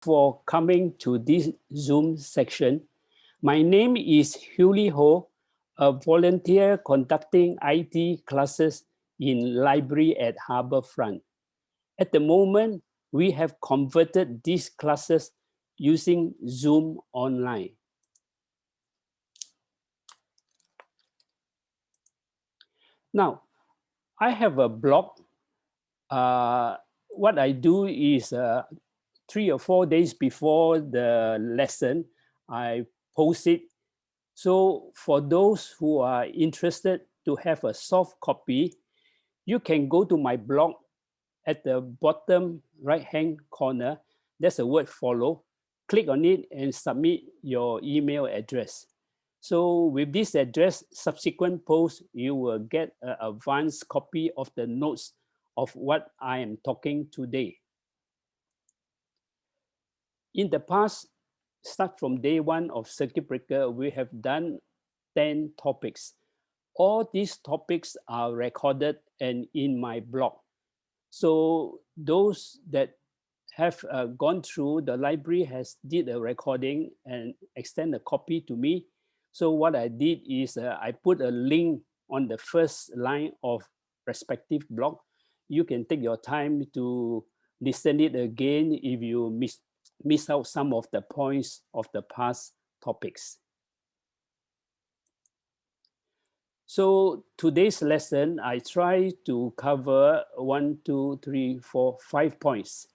for coming to this Zoom section. My name is Huli Ho, a volunteer conducting IT classes in library at Harbourfront. At the moment, we have converted these classes using Zoom online. Now, I have a blog. What I do is 3 or 4 days before the lesson, I post it. So for those who are interested to have a soft copy, you can go to my blog. At the bottom right-hand corner, there's a word follow. Click on it and submit your email address. So with this address, subsequent posts, you will get an advanced copy of the notes of what I am talking today. In the past, start from day one of circuit breaker, we have done 10 topics. All these topics are recorded and in my blog. So those that have gone through, the library has did a recording and extend a copy to me. So what I did is I put a link on the first line of respective blog. You can take your time to listen it again if you miss out some of the points of the past topics. So today's lesson, I try to cover 1, 2, 3, 4, 5 points.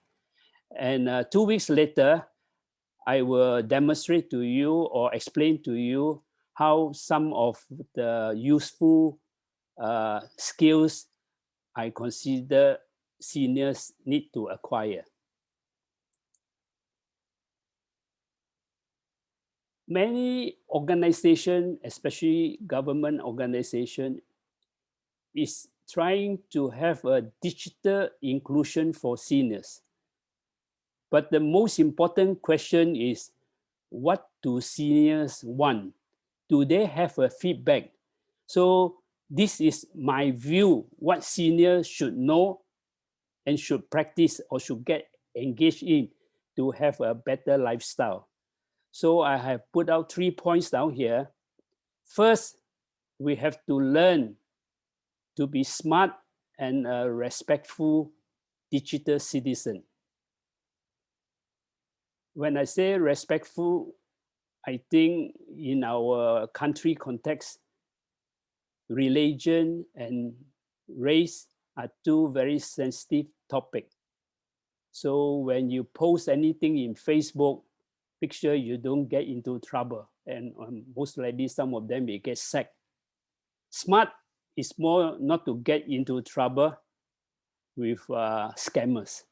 And 2 weeks later, I will demonstrate to you or explain to you how some of the useful skills I consider seniors need to acquire. Many organizations, especially government organizations, is trying to have a digital inclusion for seniors. But the most important question is, what do seniors want? Do they have a feedback? So this is my view, what seniors should know and should practice or should get engaged in to have a better lifestyle. So I have put out 3 points down here. First, we have to learn to be smart and a respectful digital citizen. When I say respectful, I think in our country context, religion and race are two very sensitive topics. So when you post anything in Facebook, make sure you don't get into trouble. And most likely some of them may get sacked. Smart is more not to get into trouble with scammers.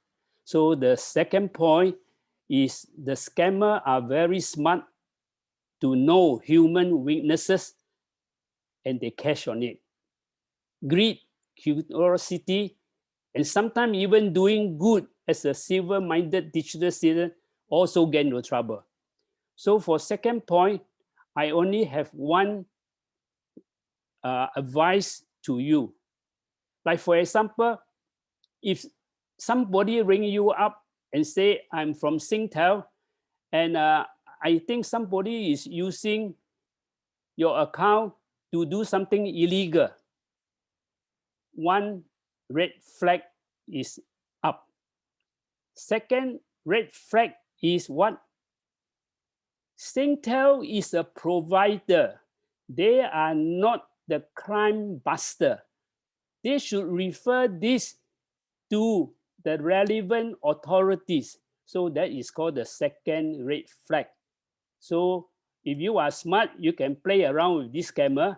So the second point is the scammers are very smart to know human weaknesses and they cash on it. Greed, curiosity, and sometimes even doing good as a silver-minded digital citizen also get into trouble. So for second point, I only have one advice to you. Like for example, if somebody ring you up and say, I'm from Singtel, and I think somebody is using your account to do something illegal, one red flag is up. Second red flag is what? Singtel is a provider. They are not the crime buster. They should refer this to the relevant authorities. So that is called the second red flag. So if you are smart, you can play around with this scammer.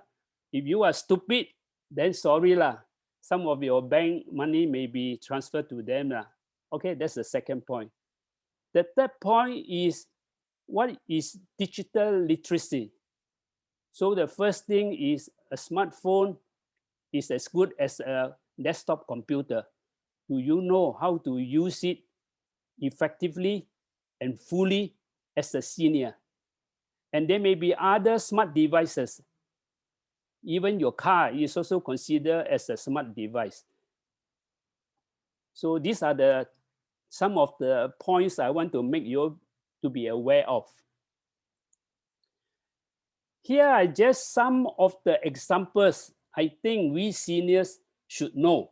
If you are stupid, then sorry lah. Some of your bank money may be transferred to them lah. Okay, that's the second point. The third point is, what is digital literacy? So the first thing is a smartphone is as good as a desktop computer. Do you know how to use it effectively and fully as a senior? And there may be other smart devices. Even your car is also considered as a smart device. So these are the some of the points I want to make you to be aware of. Here are just some of the examples I think we seniors should know.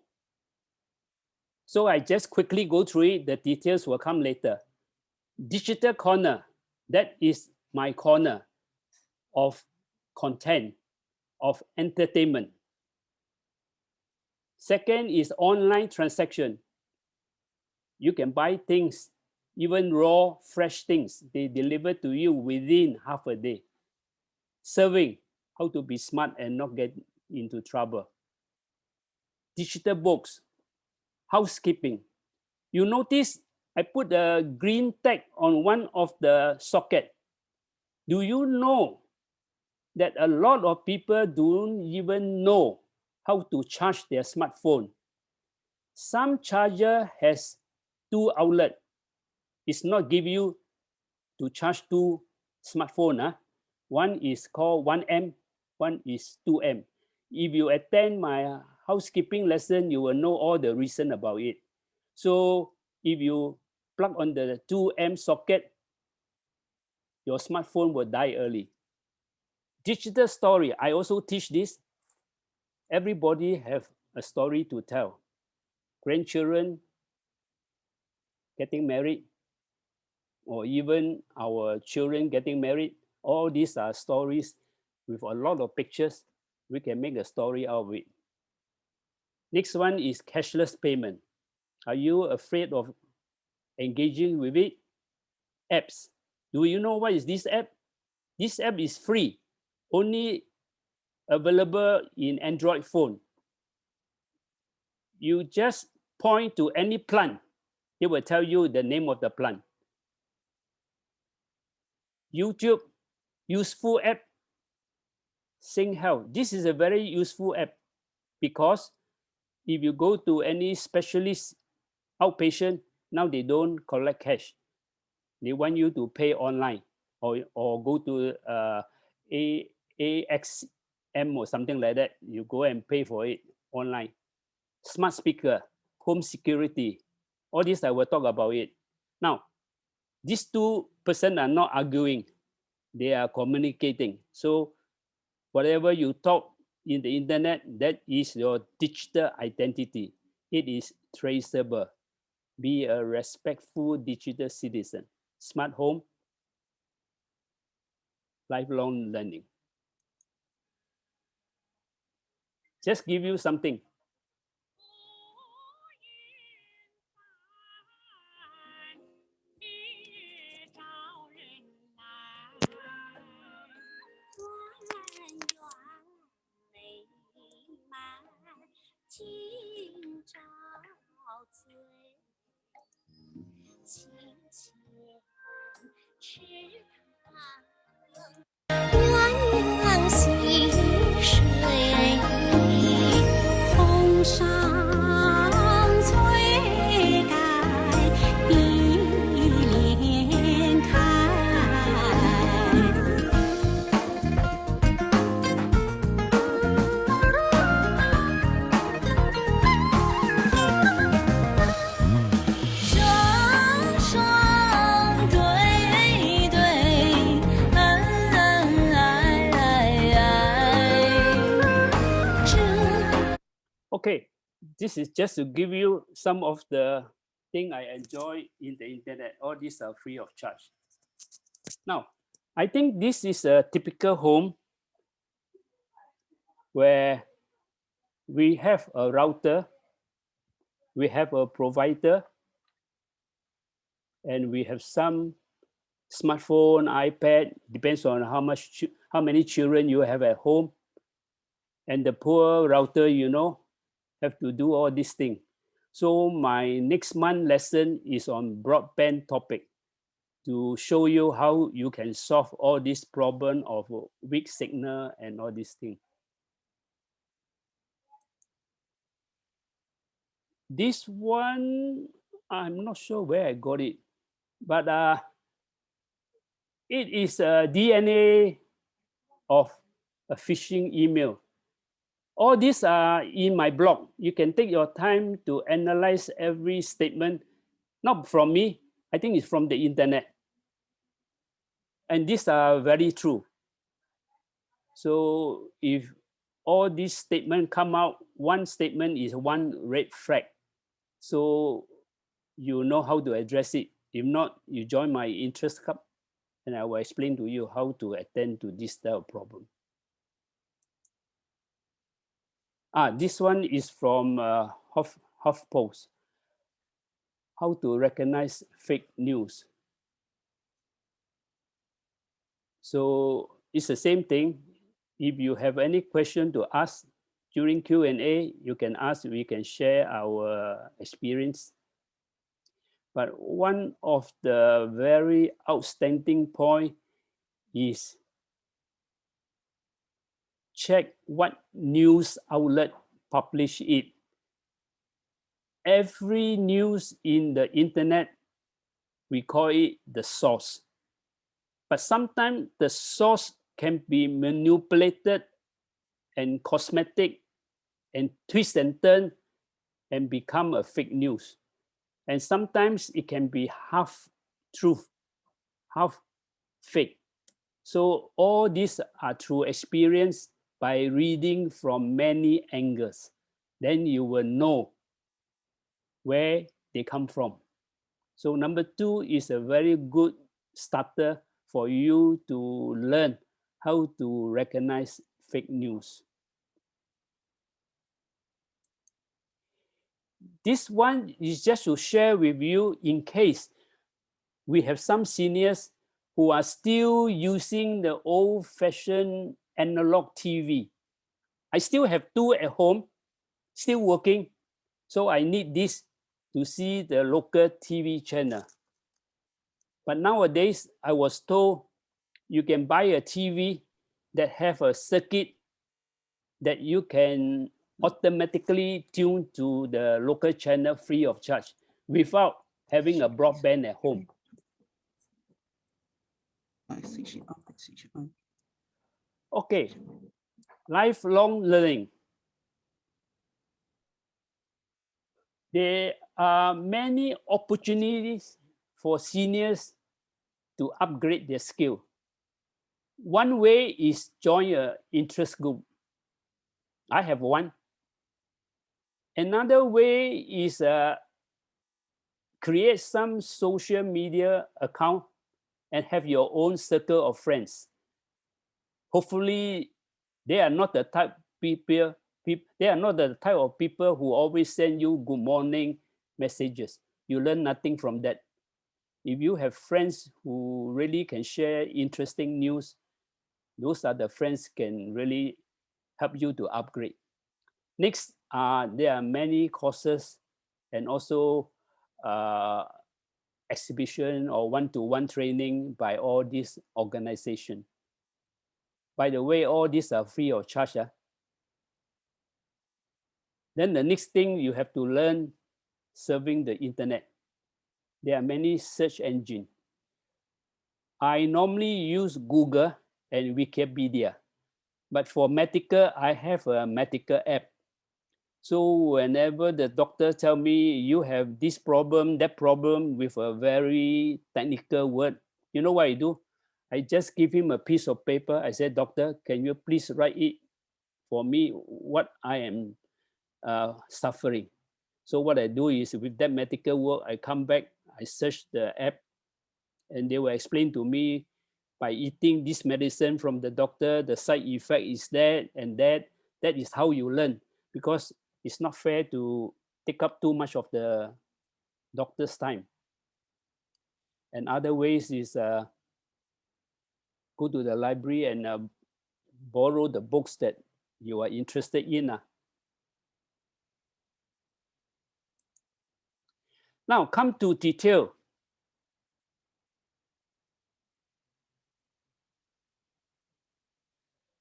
So I just quickly go through it. The details will come later. Digital corner, that is my corner of content, of entertainment. Second is online transaction. You can buy things, even raw, fresh things. They deliver to you within half a day. Serving, how to be smart and not get into trouble. Digital books, housekeeping. You notice I put a green tag on one of the socket. Do you know that a lot of people don't even know how to charge their smartphone? Some charger has 2 outlets. It's not give you to charge 2 smartphone. One is called 1M, one is 2M. If you attend my housekeeping lesson, you will know all the reason about it. So if you plug on the 2M socket, your smartphone will die early. Digital story, I also teach this. Everybody have a story to tell. Grandchildren getting married, or even our children getting married. All these are stories with a lot of pictures. We can make a story out of it. Next one is cashless payment. Are you afraid of engaging with it? Apps. Do you know what is this app? This app is free, only available in Android phone. You just point to any plant, it will tell you the name of the plant. YouTube, useful app. Sing Health. This is a very useful app because if you go to any specialist outpatient, now they don't collect cash. They want you to pay online or go to AXM or something like that. You go and pay for it online. Smart speaker, home security, all this I will talk about it. Now, these 2 persons are not arguing. They are communicating. So whatever you talk in the internet, that is your digital identity. It is traceable. Be a respectful digital citizen. Smart home, lifelong learning. Just give you something. Okay, this is just to give you some of the thing I enjoy in the internet. All these are free of charge. Now, I think this is a typical home where we have a router, we have a provider, and we have some smartphone, iPad, depends on how many children you have at home. And the poor router, you know, have to do all these things. So my next month lesson is on broadband topic to show you how you can solve all this problem of weak signal and all these things. This one, I'm not sure where I got it, but it is a DNA of a phishing email. All these are in my blog. You can take your time to analyze every statement Not from me, I think it's from the internet. And these are very true. So if all these statements come out, one statement is one red flag. So you know how to address it. If not, you join my interest club and I will explain to you how to attend to this type of problem. This one is from HuffPost. How to recognize fake news. So it's the same thing. If you have any question to ask during Q&A, you can ask, we can share our experience. But one of the very outstanding point is check what news outlet publish it. Every news in the internet, we call it the source. But sometimes the source can be manipulated and cosmetic and twist and turn and become a fake news. And sometimes it can be half truth, half fake. So all these are through experience by reading from many angles. Then you will know where they come from. So number 2 is a very good starter for you to learn how to recognize fake news. This one is just to share with you in case we have some seniors who are still using the old-fashioned analog TV. I still have 2 at home, still working, so I need this to see the local TV channel. But nowadays, I was told you can buy a TV that have a circuit that you can automatically tune to the local channel free of charge without having a broadband at home. Okay, lifelong learning. There are many opportunities for seniors to upgrade their skill. One way is join an interest group. I have one. Another way is create some social media account and have your own circle of friends. Hopefully, they are not the type people. They are not the type of people who always send you good morning messages. You learn nothing from that. If you have friends who really can share interesting news, those are the friends can really help you to upgrade. Next, there are many courses and also exhibition or one-to-one training by all these organizations. By the way, all these are free of charge. Then the next thing you have to learn serving the internet. There are many search engines. I normally use Google and Wikipedia. But for medical, I have a medical app. So whenever the doctor tell me you have this problem, that problem with a very technical word, you know what I do? I just give him a piece of paper. I said, doctor, can you please write it for me what I am suffering? So what I do is with that medical work, I come back, I search the app, and they will explain to me by eating this medicine from the doctor, the side effect is that and that. That is how you learn, because it's not fair to take up too much of the doctor's time. And other ways is go to the library and borrow the books that you are interested in. Now come to detail.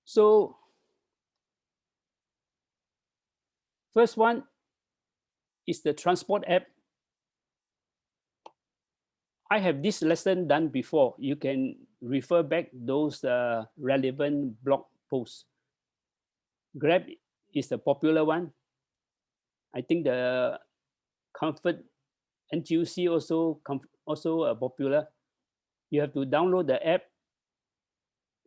So first one is the transport app. I have this lesson done before. You can refer back those relevant blog posts. Grab is the popular one. I think the comfort NTUC also popular. You have to download the app,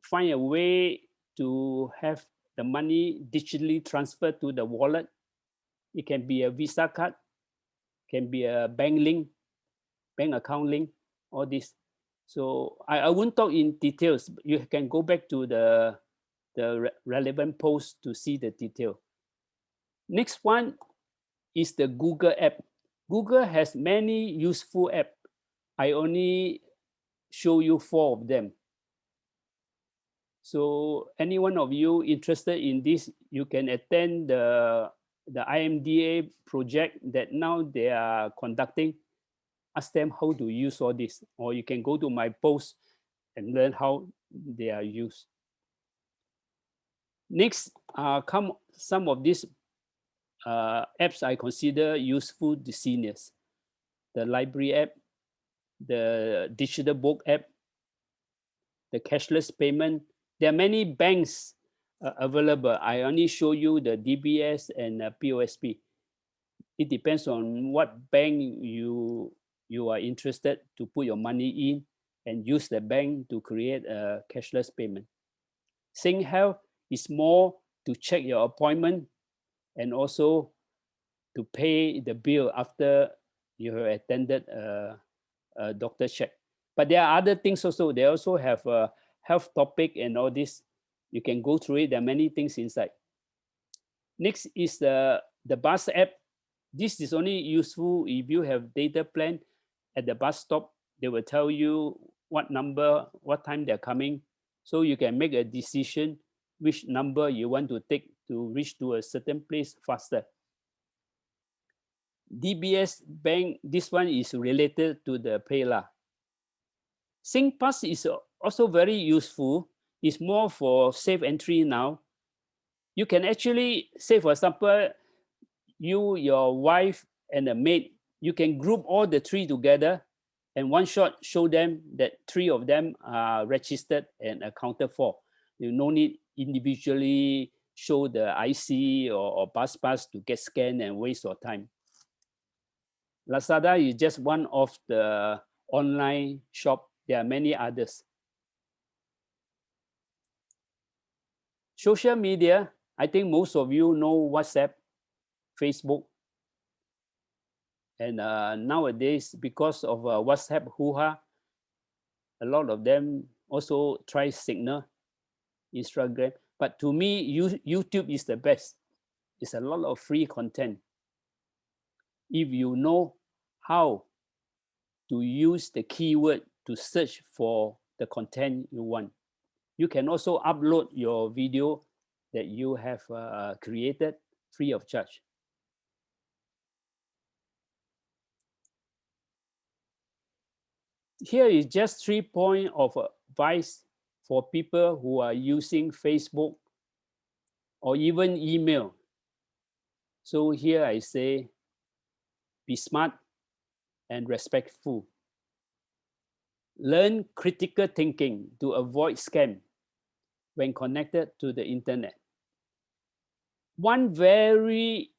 find a way to have the money digitally transferred to the wallet. It can be a Visa card, can be a bank link, bank account link, all this. So I won't talk in details. You can go back to the relevant post to see the detail. Next one is the Google app. Google has many useful apps. I only show you 4 of them. So any one of you interested in this, you can attend the IMDA project that now they are conducting. Ask them how to use all this, or you can go to my post and learn how they are used. Next, come some of these apps I consider useful to seniors. The library app, the digital book app, the cashless payment. There are many banks available. I only show you the DBS and POSB. It depends on what bank you are interested to put your money in and use the bank to create a cashless payment. SingHealth is more to check your appointment and also to pay the bill after you have attended a doctor check. But there are other things also. They also have a health topic and all this. You can go through it. There are many things inside. Next is the bus app. This is only useful if you have data plan at the bus stop. They will tell you what number, what time they're coming. So you can make a decision which number you want to take to reach to a certain place faster. DBS Bank, this one is related to the PayLah. SingPass is also very useful. It's more for safe entry now. You can actually say, for example, you, your wife, and a maid, you can group all the 3 together and one shot show them that 3 of them are registered and accounted for. You no need individually show the IC or bus pass to get scanned and waste your time. Lazada is just one of the online shop. There are many others. Social media, I think most of you know WhatsApp, Facebook. And nowadays, because of WhatsApp hoo-ha, a lot of them also try Signal, Instagram. But to me, YouTube is the best. It's a lot of free content. If you know how to use the keyword to search for the content you want. You can also upload your video that you have created free of charge. Here is just 3 points of advice for people who are using Facebook or even email. So here I say, be smart and respectful. Learn critical thinking to avoid scam when connected to the internet. One very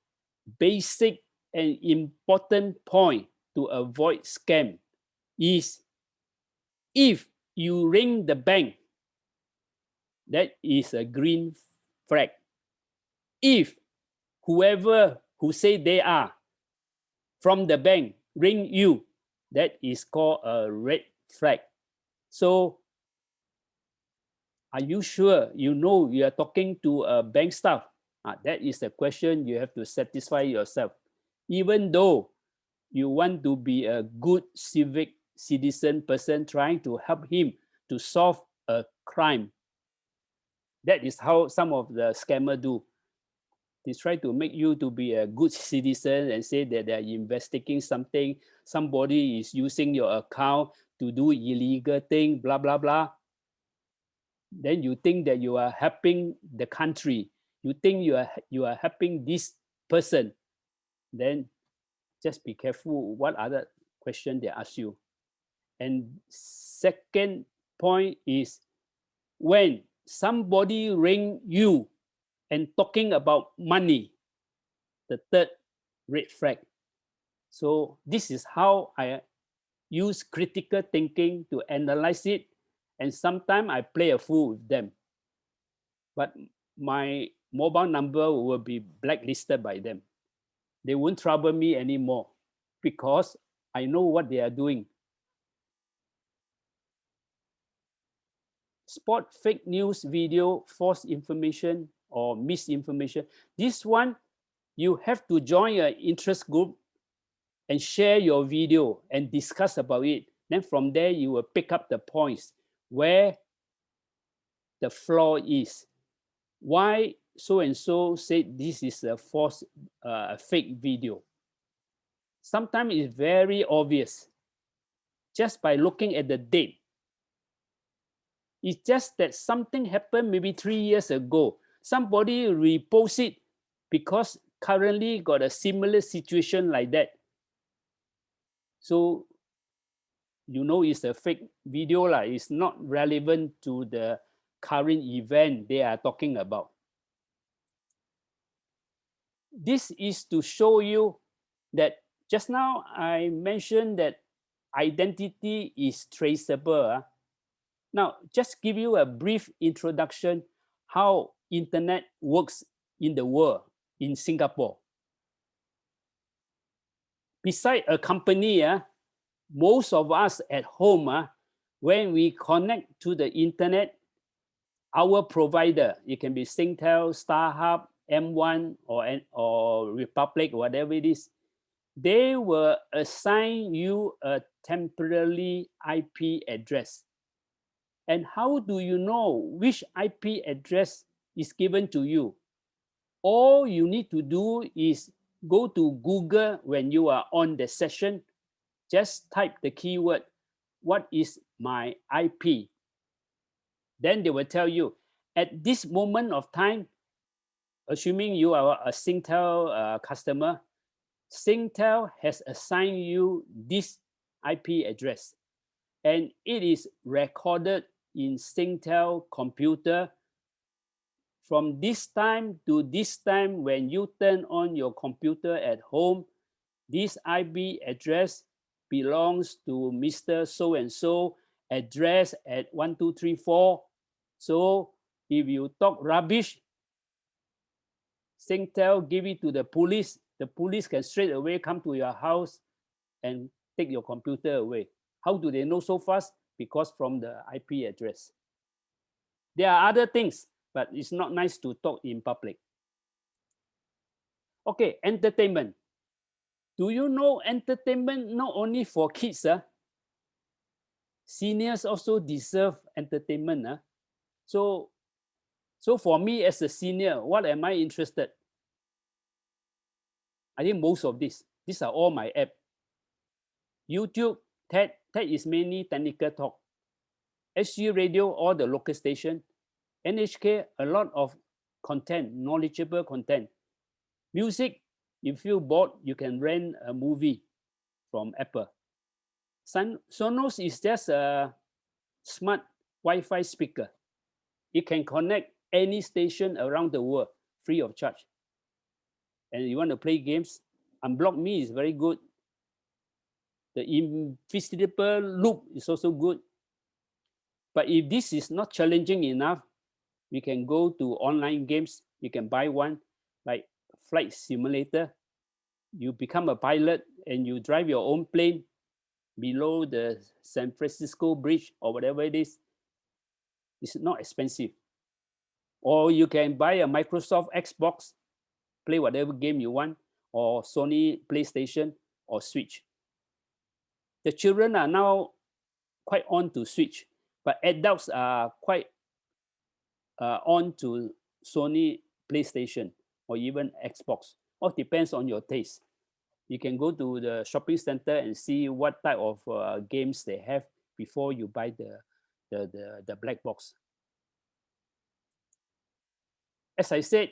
basic and important point to avoid scam is if you ring the bank, that is a green flag. If whoever who say they are from the bank ring you, that is called a red flag. So are you sure you know you are talking to a bank staff? That is the question you have to satisfy yourself. Even though you want to be a good civic citizen person trying to help him to solve a crime. That is how some of the scammers do. They try to make you to be a good citizen and say that they're investigating something. Somebody is using your account to do illegal thing, blah, blah, blah. Then you think that you are helping the country. You think you are helping this person. Then just be careful what other question they ask you. And second point is when somebody ring you and talking about money, the third red flag. So this is how I use critical thinking to analyze it, and sometimes I play a fool with them. But my mobile number will be blacklisted by them. They won't trouble me anymore because I know what they are doing. Spot fake news video, false information, or misinformation. This one, you have to join an interest group and share your video and discuss about it. Then from there, you will pick up the points where the flaw is. Why so and so said this is a false, fake video. Sometimes it's very obvious just by looking at the date. It's just that something happened maybe 3 years ago. Somebody repost it because currently got a similar situation like that. So you know it's a fake video lah. It's not relevant to the current event they are talking about. This is to show you that just now I mentioned that identity is traceable. Now, just give you a brief introduction how internet works in the world, in Singapore. Beside a company, most of us at home, when we connect to the internet, our provider, it can be Singtel, StarHub, M1, or Republic, whatever it is, they will assign you a temporary IP address. And how do you know which IP address is given to you? All you need to do is go to Google when you are on the session, just type the keyword, what is my IP? Then they will tell you, at this moment of time, assuming you are a Singtel customer, Singtel has assigned you this IP address, and it is recorded in Singtel computer. From this time to this time, when you turn on your computer at home, this IP address belongs to Mr. So-and-so, address at 1234. So if you talk rubbish, Singtel give it to the police can straight away come to your house and take your computer away. How do they know so fast? Because from the IP address. There are other things, but it's not nice to talk in public. Okay, entertainment. Do you know entertainment not only for kids? Seniors also deserve entertainment. So for me as a senior, what am I interested? I think most of these are all my app. YouTube, TED is mainly technical talk. SG Radio, all the local station. NHK, a lot of content, knowledgeable content. Music, if you feel bored, you can rent a movie from Apple. Sonos is just a smart Wi-Fi speaker. It can connect any station around the world free of charge. And you want to play games, Unblock Me is very good. The Invisible Loop is also good. But if this is not challenging enough, we can go to online games. You can buy one, like Flight Simulator. You become a pilot and you drive your own plane below the San Francisco Bridge or whatever it is. It's not expensive. Or you can buy a Microsoft Xbox, play whatever game you want, or Sony PlayStation or Switch. The children are now quite on to Switch, but adults are quite on to Sony PlayStation or even Xbox. All depends on your taste. You can go to the shopping center and see what type of games they have before you buy the black box. As I said,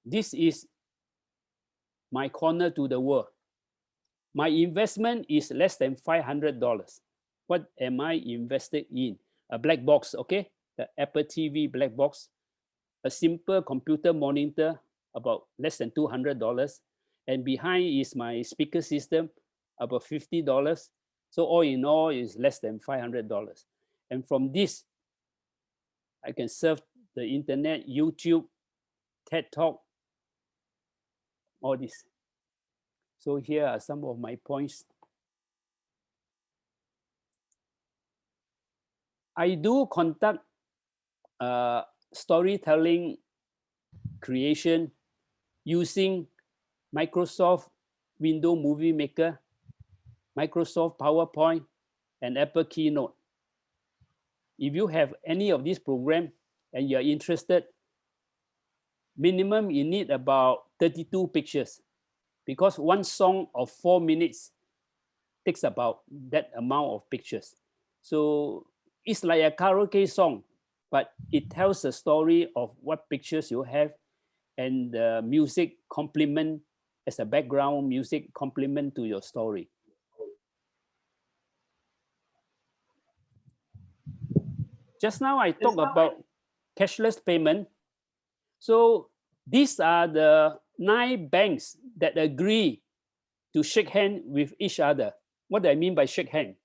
this is my corner to the world. My investment is less than $500. What am I invested in? A black box, okay? The Apple TV black box. A simple computer monitor, about less than $200. And behind is my speaker system, about $50. So all in all is less than $500. And from this, I can surf the internet, YouTube, TED Talk, all this. So here are some of my points. I do conduct storytelling creation using Microsoft Windows Movie Maker, Microsoft PowerPoint, and Apple Keynote. If you have any of these programs and you're interested, minimum you need about 32 pictures, because one song of 4 minutes takes about that amount of pictures. So it's like a karaoke song, but it tells the story of what pictures you have, and the music complement as a background music complement to your story. Just now I talked about cashless payment. So these are the 9 banks that agree to shake hands with each other. What do I mean by shake hand?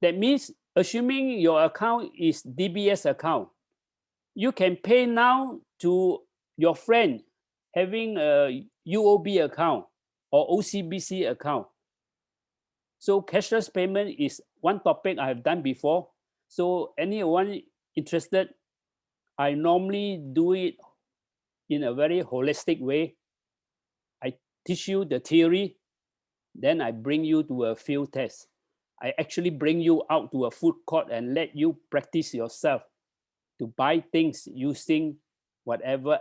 That means assuming your account is DBS account, you can pay now to your friend having a UOB account or OCBC account. So cashless payment is one topic I have done before. So anyone interested, I normally do it in a very holistic way. I teach you the theory, then I bring you to a field test. I actually bring you out to a food court and let you practice yourself to buy things using whatever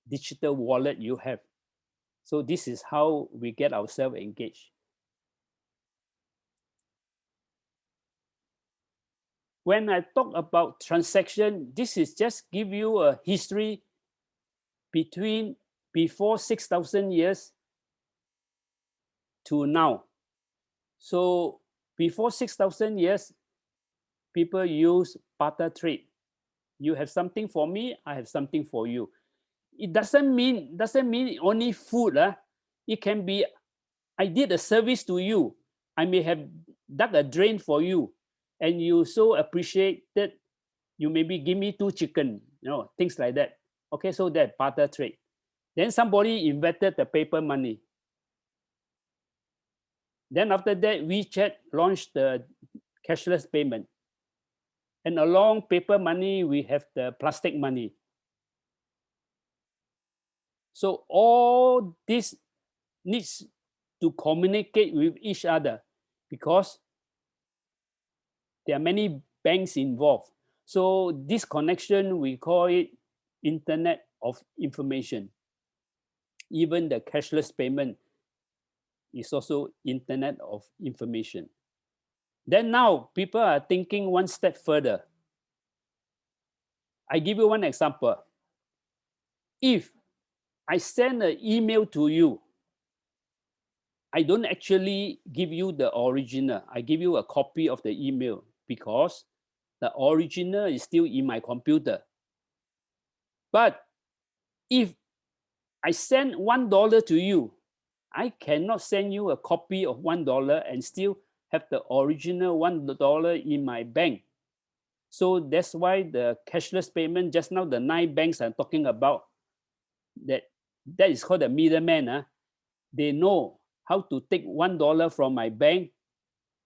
digital wallet you have. So this is how we get ourselves engaged. When I talk about transaction, this is just give you a history between before 6,000 years to now. So before 6,000 years, people use barter trade. You have something for me, I have something for you. It doesn't mean only food. It can be, I did a service to you. I may have dug a drain for you, and you so appreciate that you maybe give me 2 chicken, things like that. Okay, so that barter trade. Then somebody invented the paper money. Then after that, WeChat launched the cashless payment. And along paper money, we have the plastic money. So all this needs to communicate with each other because there are many banks involved. So this connection, we call it Internet of Information. Even the cashless payment is also Internet of Information. Then now people are thinking one step further. I give you one example. If I send an email to you, I don't actually give you the original. I give you a copy of the email because the original is still in my computer. But if I send $1 to you, I cannot send you a copy of $1 and still have the original $1 in my bank. So that's why the cashless payment, just now the 9 banks I'm talking about, that is called the middleman. They know how to take $1 from my bank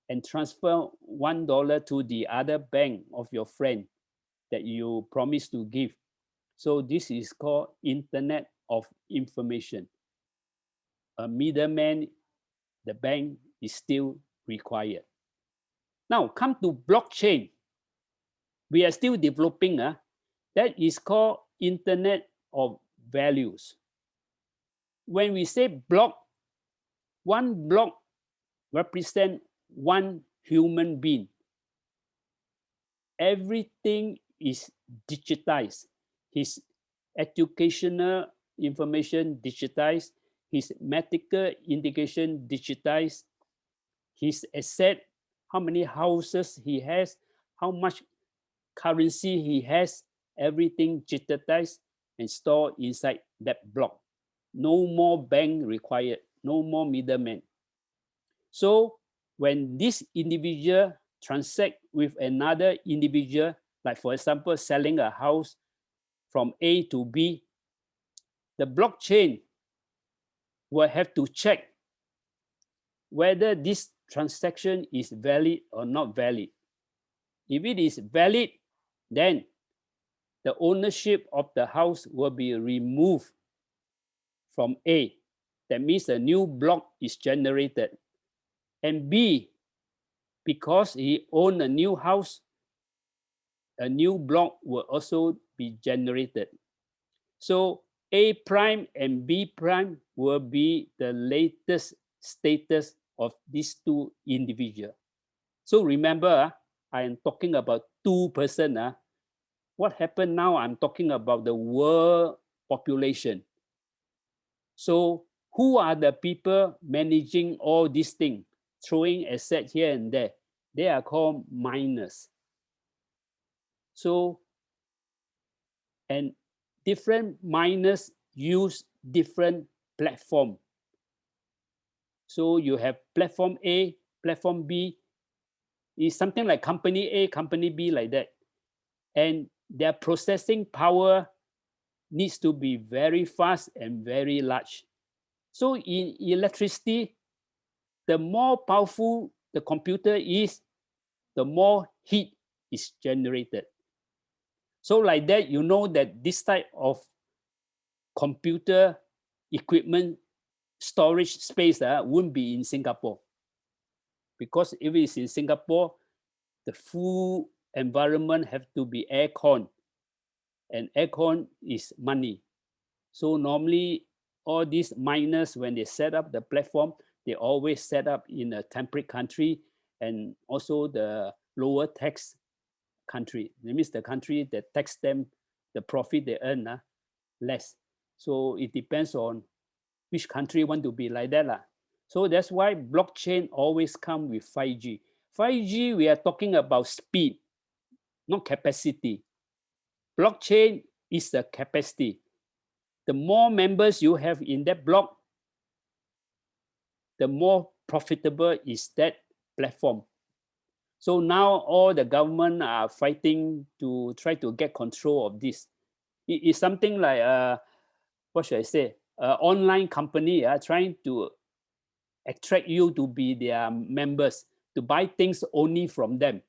and transfer $1 to the other bank of your friend that you promised to give. So this is called Internet of Information. A middleman, the bank is still required. Now come to blockchain. We are still developing. That is called Internet of Values. When we say block, one block represents one human being. Everything is digitized. His educational information digitized, his medical indication digitized, his asset, how many houses he has, how much currency he has, everything digitized and stored inside that block. No more bank required, no more middleman. So when this individual transact with another individual, like for example, selling a house from A to B, the blockchain will have to check whether this transaction is valid or not valid. If it is valid, then the ownership of the house will be removed from A. That means a new block is generated. And B, because he owned a new house, a new block will also be generated. So A prime and B prime will be the latest status of these two individuals. So remember, I am talking about two persons. What happened now? I'm talking about the world population. So who are the people managing all these things, throwing assets here and there? They are called miners. So, and different miners use different platform. So you have platform A, platform B. It's something like company A, company B, like that. And their processing power needs to be very fast and very large. So in electricity, the more powerful the computer is, the more heat is generated. So like that, you know that this type of computer equipment storage space won't be in Singapore. Because if it's in Singapore, the full environment have to be aircon, and aircon is money. So normally all these miners, when they set up the platform, they always set up in a temperate country and also the lower tax country. That means the country that tax them, the profit they earn less. So it depends on which country want to be like that. So that's why blockchain always come with 5G. 5G, we are talking about speed, not capacity. Blockchain is the capacity. The more members you have in that block, the more profitable is that platform. So now all the government are fighting to try to get control of this. It is something like, what should I say, online company trying to attract you to be their members, to buy things only from them,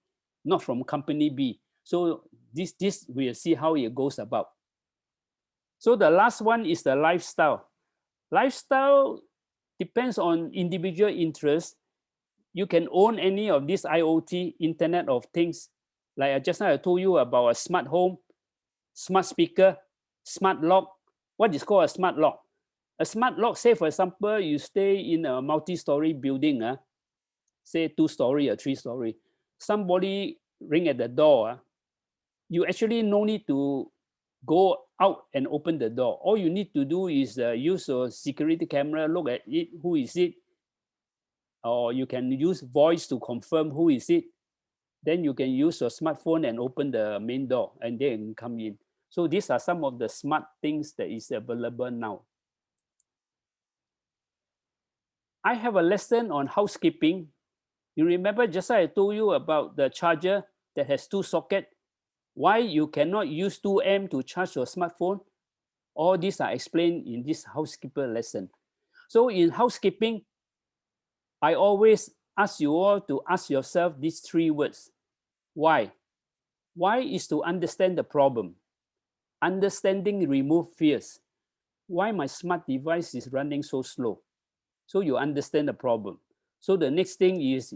not from company B. So this we'll see how it goes about. So the last one is the lifestyle. Lifestyle depends on individual interest. You can own any of this IoT, Internet of Things. Like just now I told you about a smart home, smart speaker, smart lock. What is called a smart lock? A smart lock, say for example, you stay in a multi-story building, say 2-story or 3-story. Somebody ring at the door. You actually no need to go out and open the door. All you need to do is use a security camera, look at it, who is it? Or you can use voice to confirm who is it. Then you can use your smartphone and open the main door and they can come in. So these are some of the smart things that is available now. I have a lesson on housekeeping. You remember just I told you about the charger that has 2 sockets. Why you cannot use 2 amp to charge your smartphone? All these are explained in this housekeeper lesson. So in housekeeping, I always ask you all to ask yourself these 3 words. Why? Why is to understand the problem. Understanding remove fears. Why my smart device is running so slow? So you understand the problem. So the next thing is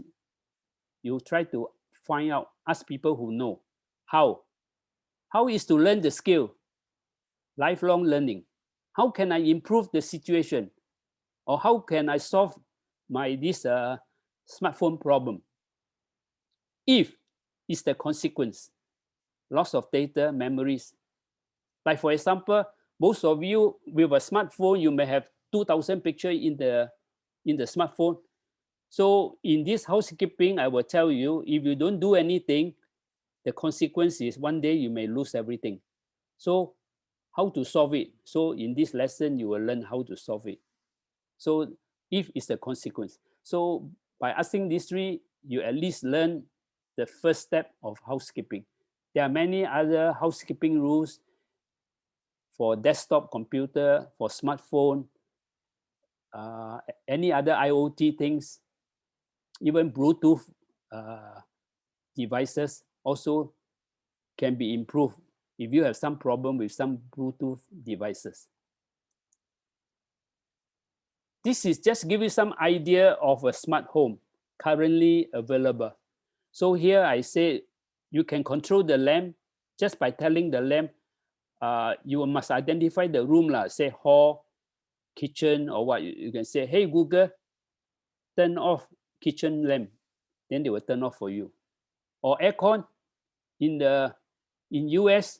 you try to find out, ask people who know. How? How is to learn the skill? Lifelong learning. How can I improve the situation? Or how can I solve this smartphone problem? If is the consequence, loss of data, memories. Like for example, most of you with a smartphone, you may have 2,000 pictures in the smartphone. So in this housekeeping, I will tell you, if you don't do anything, the consequence is one day you may lose everything. So how to solve it? So in this lesson, you will learn how to solve it. So if is the consequence. So by asking these three, you at least learn the first step of housekeeping. There are many other housekeeping rules for desktop computer, for smartphone, any other IoT things, even Bluetooth devices also can be improved if you have some problem with some Bluetooth devices. This is just give you some idea of a smart home currently available. So here I say you can control the lamp just by telling the lamp, you must identify the room, say hall, kitchen, or what. You can say, hey, Google, turn off kitchen lamp. Then they will turn off for you. Or aircon in US,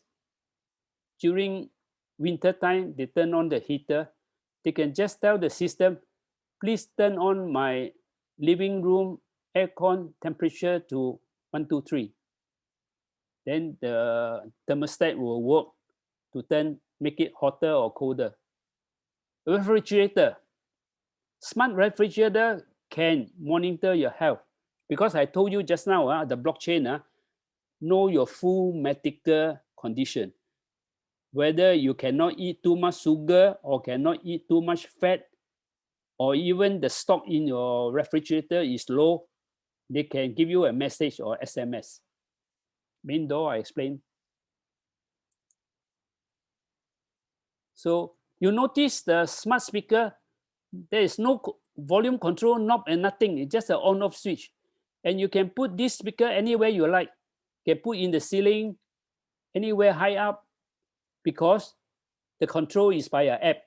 during winter time, they turn on the heater. They can just tell the system, please turn on my living room aircon temperature to 123. Then the thermostat will work to make it hotter or colder. Refrigerator. Smart refrigerator can monitor your health. Because I told you just now, the blockchain, know your full medical condition. Whether you cannot eat too much sugar or cannot eat too much fat, or even the stock in your refrigerator is low, they can give you a message or SMS. Main door, I explained. So you notice the smart speaker, there is no volume control knob and nothing. It's just an on-off switch. And you can put this speaker anywhere you like. You can put in the ceiling, anywhere high up, because the control is by an app.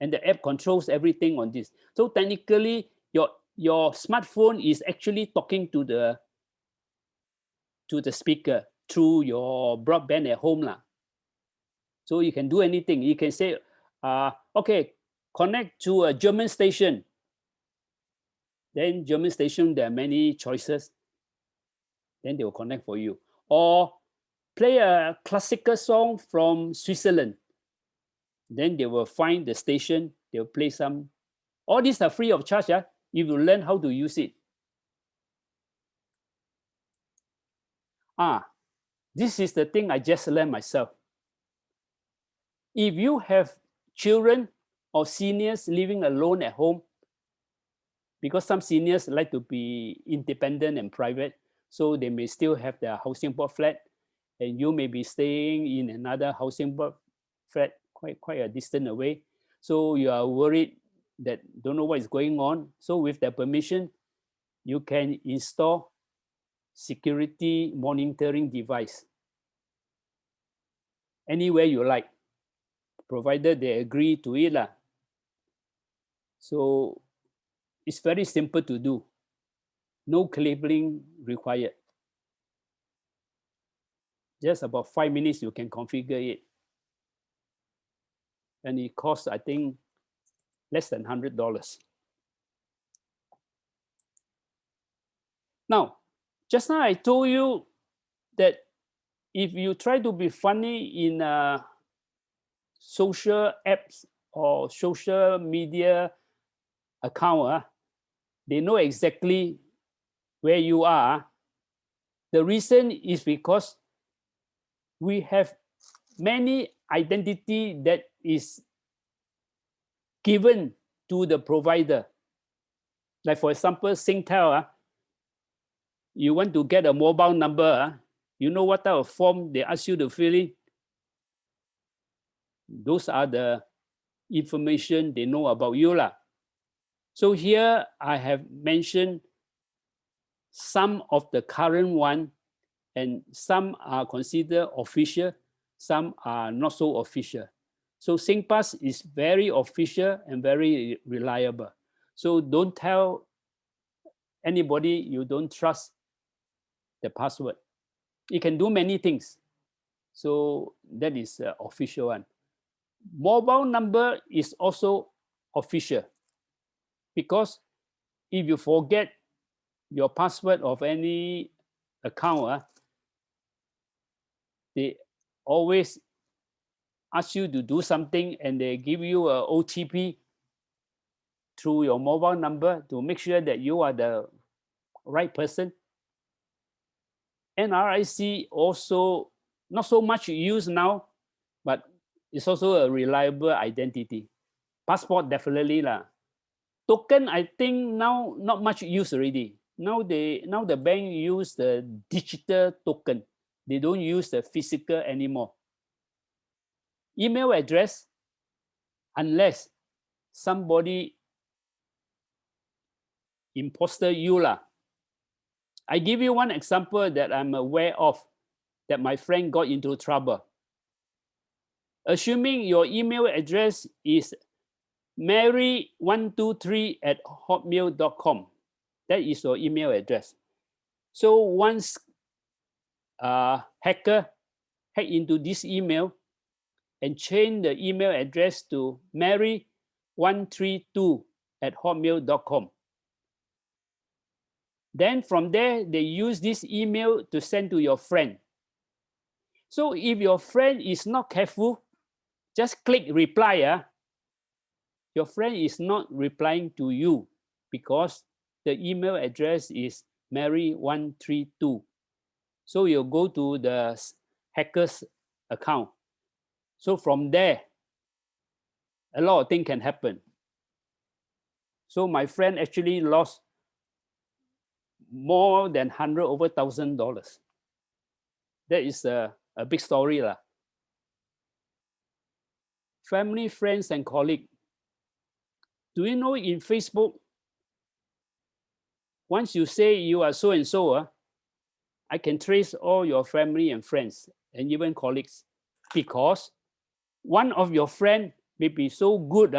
And the app controls everything on this. So technically, your smartphone is actually talking to the speaker through your broadband at home. So you can do anything. You can say, okay, connect to a German station. Then German station, there are many choices. Then they will connect for you. Or play a classical song from Switzerland. Then they will find the station. They will play some. All these are free of charge if you learn how to use it. This is the thing I just learned myself. If you have children or seniors living alone at home, because some seniors like to be independent and private, so they may still have their housing board flat, and you may be staying in another housing board flat quite a distance away. So you are worried that don't know what is going on. So with their permission, you can install security monitoring device anywhere you like, provided they agree to it. So it's very simple to do. No cabling required. Just about 5 minutes, you can configure it. And it costs, I think, less than $100. Now, just now I told you that if you try to be funny in social apps or social media account, they know exactly where you are. The reason is because we have many identity that is given to the provider. Like for example, Singtel, you want to get a mobile number, you know what type of form they ask you to fill in? Those are the information they know about you. So here I have mentioned some of the current one, and some are considered official, some are not so official. So SingPass is very official and very reliable. So don't tell anybody you don't trust the password. It can do many things. So that is the official one. Mobile number is also official, because if you forget your password of any account, they always ask you to do something and they give you a OTP. through your mobile number to make sure that you are the right person. NRIC also not so much used now, but it's also a reliable identity. Passport definitely lah. Token, I think now not much use already. Now the bank use the digital token. They don't use the physical anymore. Email address, unless somebody imposter you lah. I give you one example that I'm aware of that my friend got into trouble. Assuming your email address is mary123@hotmail.com. That is your email address. So once a hacker hack into this email and change the email address to mary132@hotmail.com. Then from there, they use this email to send to your friend. So if your friend is not careful, just click reply. Your friend is not replying to you because the email address is mary132. So you'll go to the hacker's account. So from there, a lot of things can happen. So my friend actually lost more than over $1,000. That is a big story lah. Family, friends, and colleagues. Do you know in Facebook, once you say you are so and so, I can trace all your family and friends and even colleagues, because one of your friends may be so good,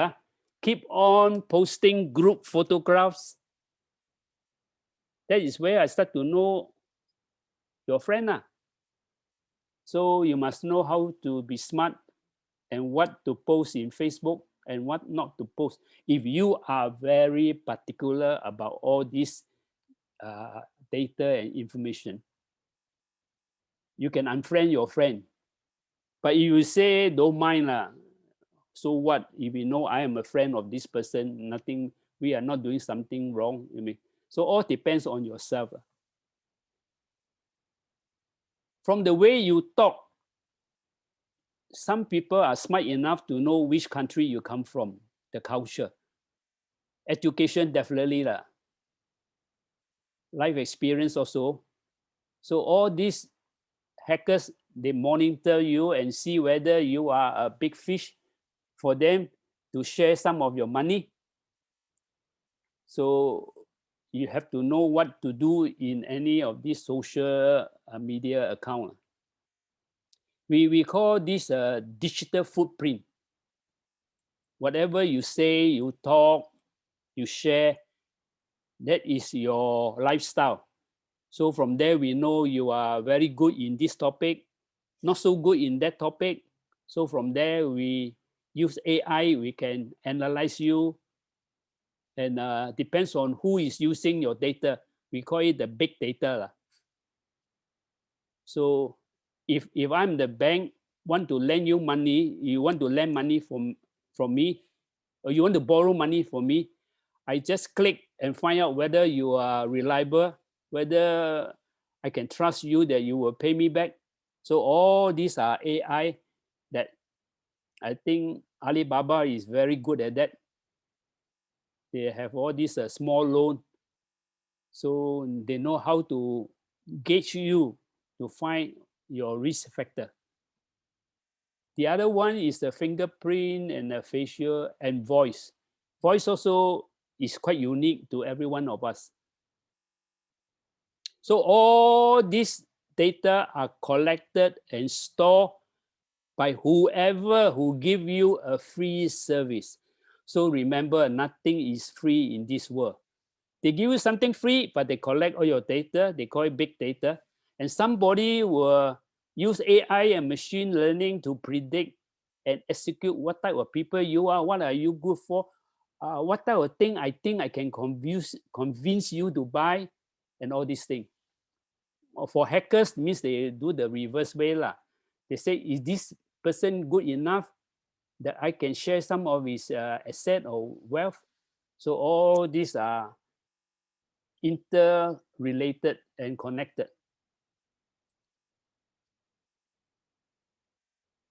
keep on posting group photographs. That is where I start to know your friend. So you must know how to be smart and what to post in Facebook and what not to post. If you are very particular about all this data and information, you can unfriend your friend. But if you say don't mind, so what? If you know I am a friend of this person, nothing, we are not doing something wrong. So all depends on yourself. From the way you talk, some people are smart enough to know which country you come from, the culture. Education, definitely. Life experience also. So all these hackers, they monitor you and see whether you are a big fish for them to share some of your money. So you have to know what to do in any of these social media account. We call this a digital footprint. Whatever you say, you talk, you share, that is your lifestyle. So from there, we know you are very good in this topic, not so good in that topic. So from there, we use AI, we can analyze you, and depends on who is using your data. We call it the big data. So if I'm the bank, want to lend you money, you want to lend money from me, or you want to borrow money from me, I just click and find out whether you are reliable, whether I can trust you that you will pay me back. So all these are AI that I think Alibaba is very good at that. They have all these small loan. So they know how to gauge you to find your risk factor. The other one is the fingerprint and the facial and voice. Voice also is quite unique to every one of us. So all these data are collected and stored by whoever who give you a free service. So remember, nothing is free in this world. They give you something free, but they collect all your data. They call it big data. And somebody will use AI and machine learning to predict and execute what type of people you are, what are you good for, what type of thing I think I can convince you to buy, and all these things. For hackers, means they do the reverse way. They say, is this person good enough that I can share some of his asset or wealth? So all these are interrelated and connected.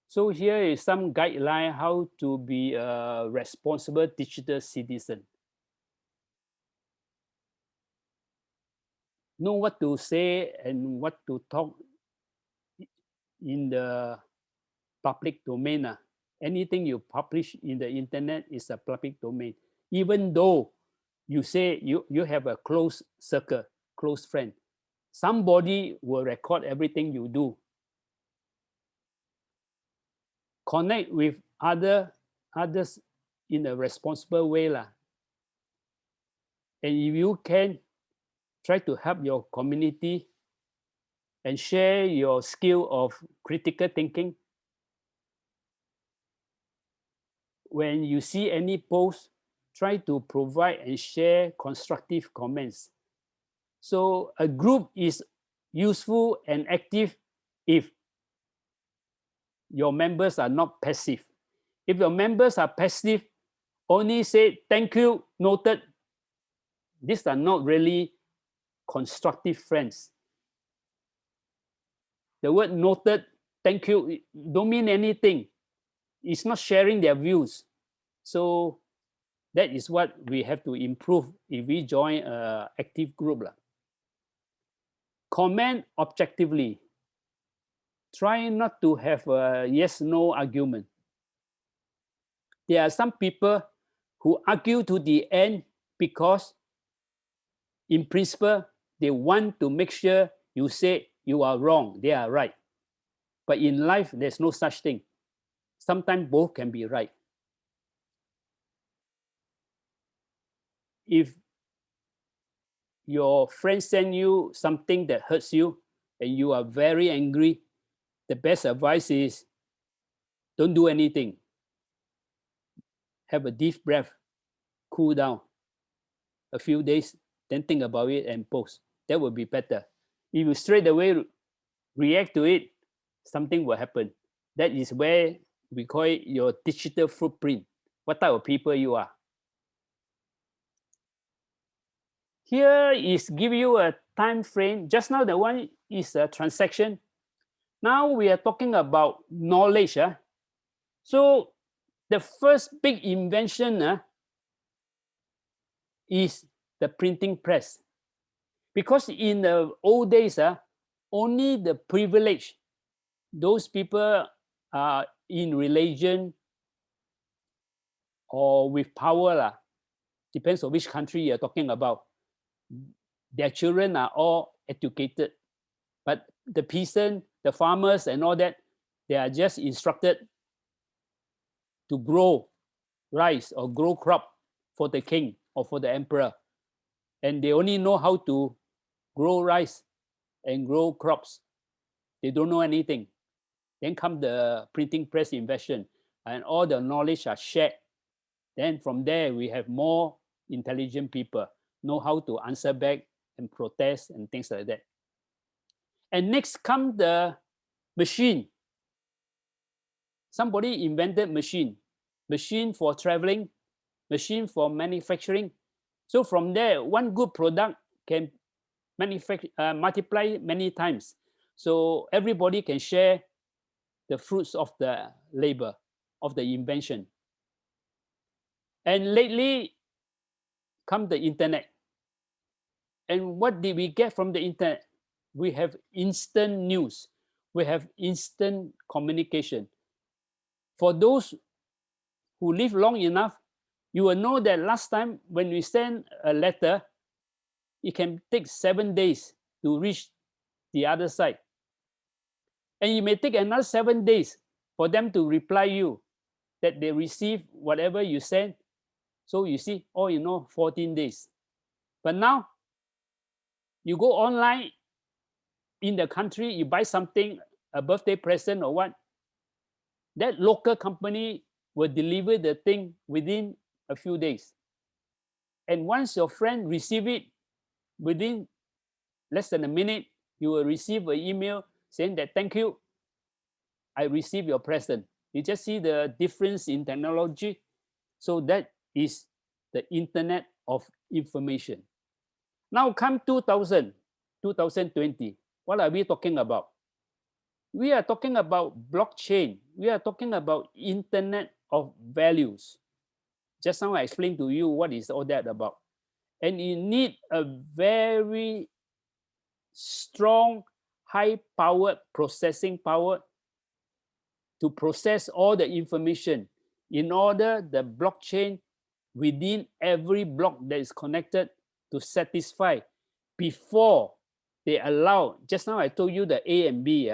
So here is some guideline how to be a responsible digital citizen. Know what to say and what to talk in the public domain. Anything you publish in the internet is a public domain. Even though you say you have a close circle, close friend, somebody will record everything you do. Connect with others in a responsible way. And if you can, try to help your community and share your skill of critical thinking. When you see any post, try to provide and share constructive comments. So a group is useful and active if your members are not passive. If your members are passive, only say thank you, noted, these are not really constructive friends. The word noted, thank you, don't mean anything. It's not sharing their views. So that is what we have to improve if we join an active group. Comment objectively. Try not to have a yes-no argument. There are some people who argue to the end because in principle, they want to make sure you say you are wrong, they are right. But in life, there's no such thing. Sometimes both can be right. If your friend send you something that hurts you and you are very angry, the best advice is don't do anything. Have a deep breath, cool down a few days, then think about it and post. That will be better. If you straight away react to it, something will happen. That is where we call it your digital footprint. What type of people you are. Here is give you a time frame. Just now the one is a transaction. Now we are talking about knowledge. So the first big invention is the printing press. Because in the old days, only the privileged, those people are in religion or with power, depends on which country you're talking about. Their children are all educated. But the peasant, the farmers and all that, they are just instructed to grow rice or grow crop for the king or for the emperor. And they only know how to grow rice and grow crops. They don't know anything. Then come the printing press invention and all the knowledge are shared. Then from there, we have more intelligent people, know how to answer back and protest and things like that. And next come the machine. Somebody invented machine for traveling, machine for manufacturing. So from there, one good product can multiply many times. So everybody can share the fruits of the labor, of the invention. And lately, come the internet. And what did we get from the internet? We have instant news. We have instant communication. For those who live long enough, you will know that last time when we send a letter, it can take 7 days to reach the other side. And it may take another 7 days for them to reply you that they receive whatever you send. So you see, 14 days. But now, you go online in the country, you buy something, a birthday present or what, that local company will deliver the thing within a few days. And once your friend receive it, within less than a minute, you will receive an email saying that, thank you, I received your present. You just see the difference in technology. So that is the Internet of Information. Now come 2020, what are we talking about? We are talking about blockchain. We are talking about Internet of Values. Just now I explained to you what is all that about. And you need a very strong, high-powered processing power to process all the information in order the blockchain within every block that is connected to satisfy before they allow, just now I told you the A and B,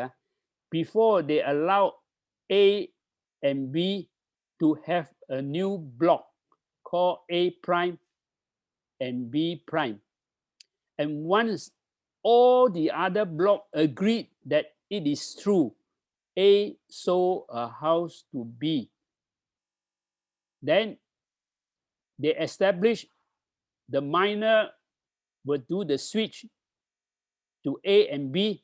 before they allow A and B to have a new block called A prime and B prime. And once all the other block agreed that it is true, A sold a house to B, then they establish the miner will do the switch to A and B,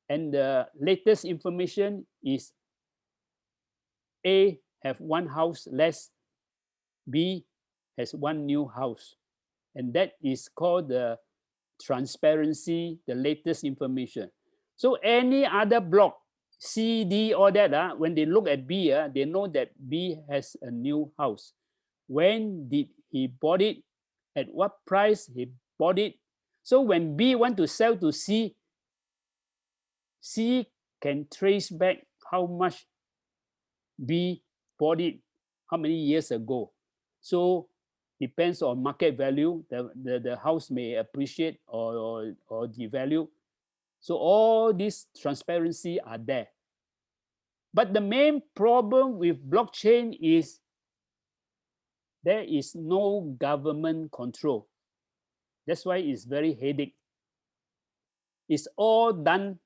and the latest information is A have one house less, B has one new house. And that is called the transparency, the latest information. So any other block, C, D, all that, when they look at B, they know that B has a new house. When did he bought it? At what price he bought it? So when B want to sell to C, C can trace back how much B bought it, how many years ago. So depends on market value, the house may appreciate or devalue. So all this transparency are there. But the main problem with blockchain is there is no government control. That's why it's very headache. It's all done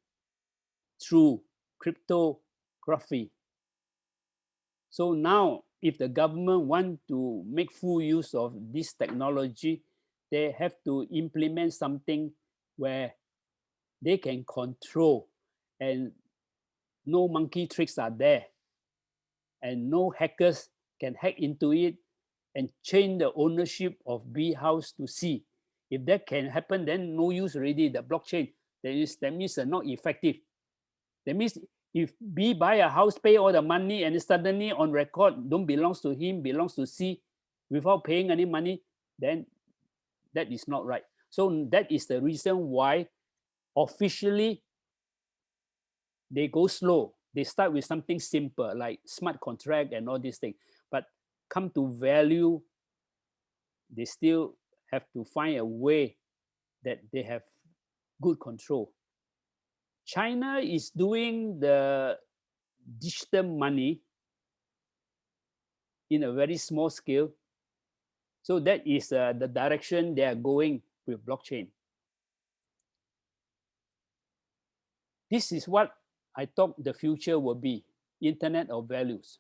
through cryptography. So now, if the government want to make full use of this technology, they have to implement something where they can control and no monkey tricks are there and no hackers can hack into it and change the ownership of B house to C. If that can happen, then no use already, the blockchain. That means not effective. That means if B buy a house, pay all the money, and suddenly on record don't belongs to him, belongs to C, without paying any money, then that is not right. So that is the reason why officially they go slow. They start with something simple like smart contract and all these things. But come to value, they still have to find a way that they have good control. China is doing the digital money in a very small scale. So that is the direction they are going with blockchain. This is what I thought the future will be, Internet of Values.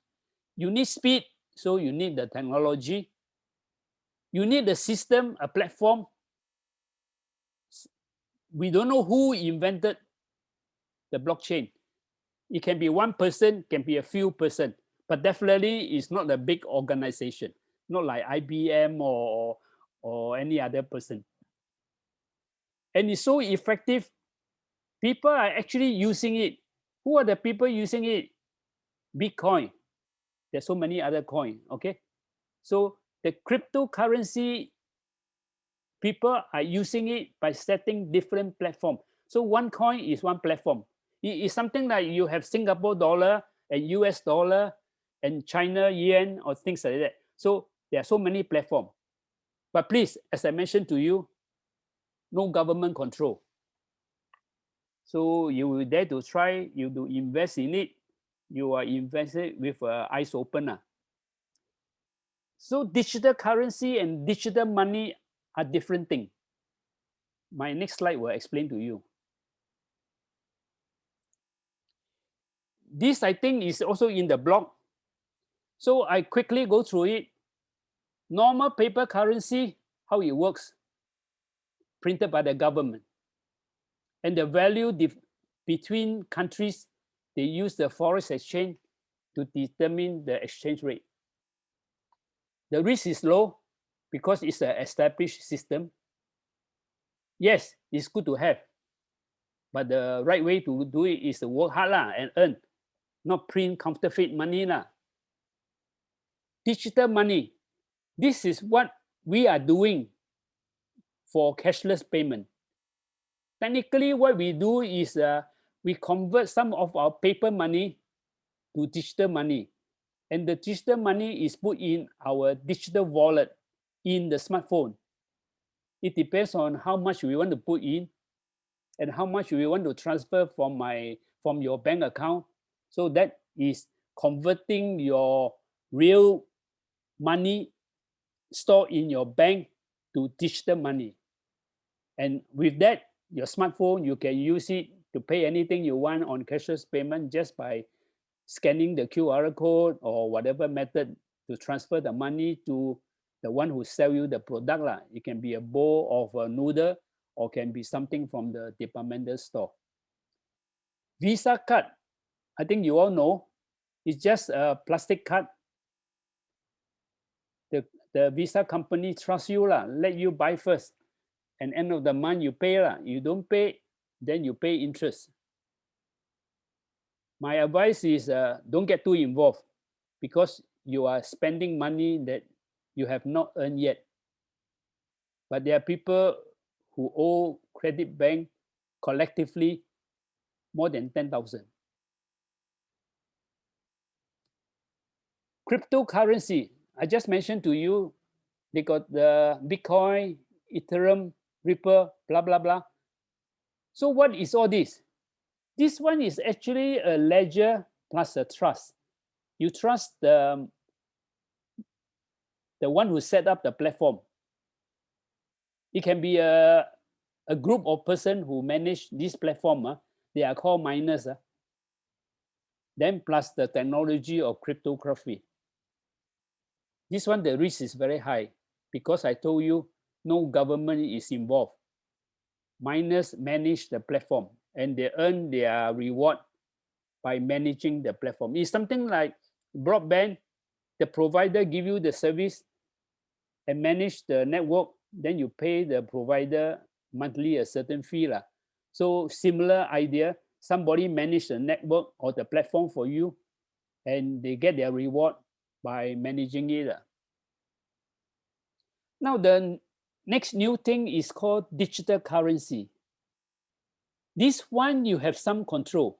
You need speed, so you need the technology. You need the system, a platform. We don't know who invented the blockchain. It can be one person, can be a few person, but definitely it's not a big organization, not like IBM or any other person. And it's so effective, people are actually using it. Who are the people using it? Bitcoin. There's so many other coins, okay? So the cryptocurrency, people are using it by setting different platforms. So one coin is one platform. It is something like you have Singapore dollar and US dollar and China yen or things like that. So there are so many platforms. But please, as I mentioned to you, no government control. So you will dare to try, you do invest in it, you are invested with eyes open. So digital currency and digital money are different things. My next slide will explain to you. This, I think, is also in the blog. So I quickly go through it. Normal paper currency, how it works, printed by the government. And the value between countries, they use the forex exchange to determine the exchange rate. The risk is low. because it's an established system. Yes, it's good to have, but the right way to do it is to work hard and earn, not print counterfeit money. Digital money, this is what we are doing for cashless payment. Technically, what we do is we convert some of our paper money to digital money. And the digital money is put in our digital wallet in the smartphone. It depends on how much we want to put in and how much we want to transfer from your bank account. So that is converting your real money stored in your bank to digital money. And with that, your smartphone, you can use it to pay anything you want on cashless payment just by scanning the QR code or whatever method to transfer the money to the one who sell you the product. It can be a bowl of a noodle or can be something from the departmental store. Visa card, I think you all know, it's just a plastic card. The Visa company trusts you, let you buy first. And end of the month, you pay. You don't pay, then you pay interest. My advice is don't get too involved because you are spending money that you have not earned yet. But there are people who owe credit bank collectively more than 10,000. Cryptocurrency, I just mentioned to you, they got the Bitcoin, Ethereum, Ripple, blah, blah, blah. So what is all this? This one is actually a ledger plus a trust. You trust the one who set up the platform. It can be a group of person who manage this platform. They are called miners. Then plus the technology of cryptography. This one, the risk is very high because I told you no government is involved. Miners manage the platform and they earn their reward by managing the platform. It's something like broadband. The provider give you the service and manage the network, then you pay the provider monthly a certain fee. So similar idea, somebody manage the network or the platform for you and they get their reward by managing it. Now the next new thing is called digital currency. This one you have some control.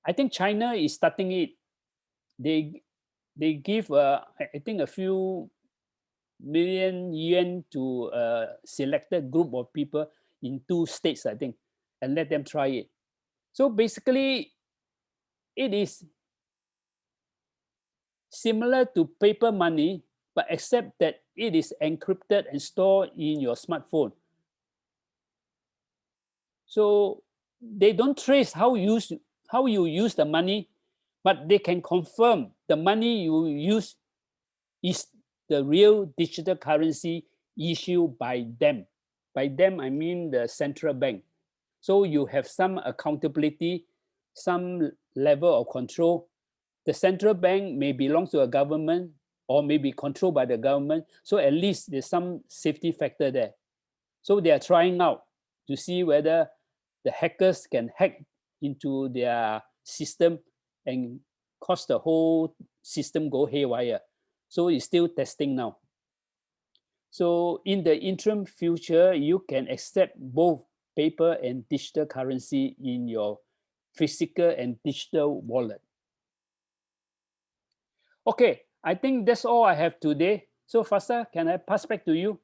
I think China is starting it. They give I think a few million yuan to a selected group of people in 2 states, I think, and let them try it. So basically, it is similar to paper money, but except that it is encrypted and stored in your smartphone. So they don't trace how you use the money, but they can confirm the money you use is the real digital currency issued by them. By them, I mean the central bank. So you have some accountability, some level of control. The central bank may belong to a government or may be controlled by the government. So at least there's some safety factor there. So they are trying out to see whether the hackers can hack into their system and cause the whole system go haywire. So it's still testing now. So in the interim future, you can accept both paper and digital currency in your physical and digital wallet. Okay, I think that's all I have today. So Fasa, can I pass back to you?